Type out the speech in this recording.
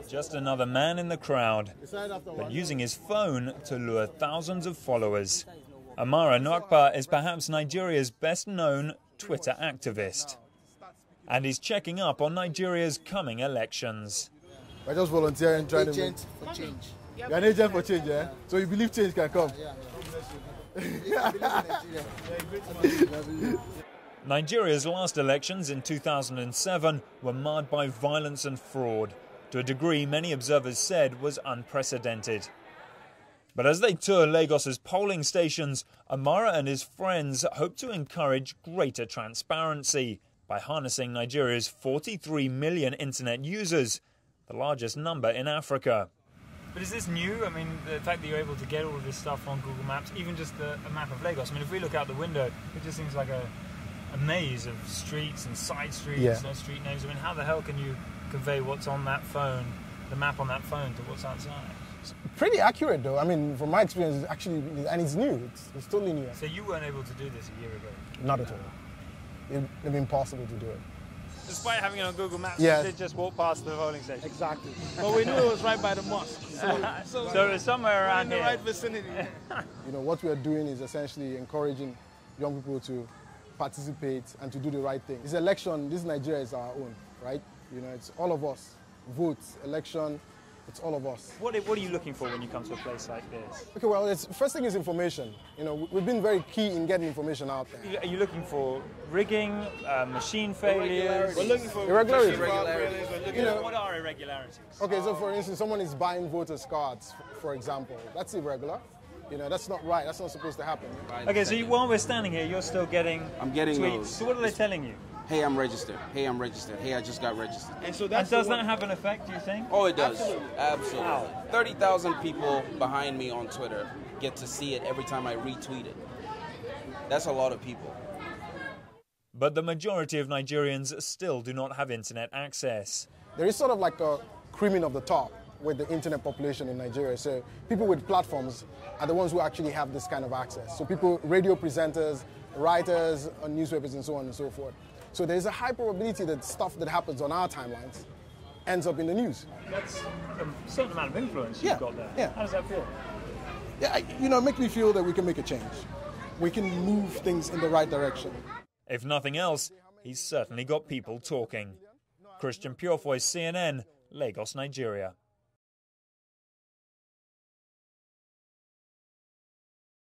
Just another man in the crowd, but using his phone to lure thousands of followers. Amara is perhaps Nigeria's best-known Twitter activist. And he's checking up on Nigeria's coming elections. I just volunteering, trying to agent for change. You're an agent for change, yeah? So you believe change can come? Nigeria's last elections in 2007 were marred by violence and fraud, to a degree many observers said was unprecedented. But as they tour Lagos's polling stations, Amara and his friends hope to encourage greater transparency by harnessing Nigeria's 43 million internet users, the largest number in Africa. But is this new? I mean, the fact that you're able to get all of this stuff on Google Maps, even just a map of Lagos. I mean, if we look out the window, it just seems like a maze of streets and side streets, no street names. I mean, how the hell can you convey what's on that phone, the map on that phone, to what's outside? It's pretty accurate, though. I mean, from my experience, it's actually, and it's new. It's totally new. So you weren't able to do this a year ago? Not at all. It would be impossible to do it. Despite having it on Google Maps, you did just walk past the polling station. Exactly. But we knew it was right by the mosque. So it was somewhere around in the here. right vicinity. You know, what we are doing is essentially encouraging young people to participate and to do the right thing. This election, this Nigeria is our own, right? You know, it's all of us. Vote, election, it's all of us. What are you looking for when you come to a place like this? Okay, well, first thing is information. You know, we've been very key in getting information out there. Are you looking for rigging, machine failures? We're looking for irregularities. You know, what are irregularities? Okay, so for instance, someone is buying voters' cards, for example. That's irregular. You know, that's not right. That's not supposed to happen. Okay, so while we're standing here, you're still getting I'm getting tweets. those. So what are they telling you? Hey, I'm registered. Hey, I'm registered. Hey, I just got registered. and so And that's does that have an effect, do you think? Oh, it does. Absolutely. How? 30,000 people behind me on Twitter get to see it every time I retweet it. That's a lot of people. But the majority of Nigerians still do not have internet access. There is sort of like a creaming of the top with the internet population in Nigeria. So people with platforms are the ones who actually have this kind of access. So people, radio presenters, writers on newspapers and so on and so forth. So there's a high probability that stuff that happens on our timelines ends up in the news. That's a certain amount of influence you've got there. Yeah. How does that feel? Yeah, it makes me feel that we can make a change. We can move things in the right direction. If nothing else, he's certainly got people talking. Christian Purefoy, CNN, Lagos, Nigeria.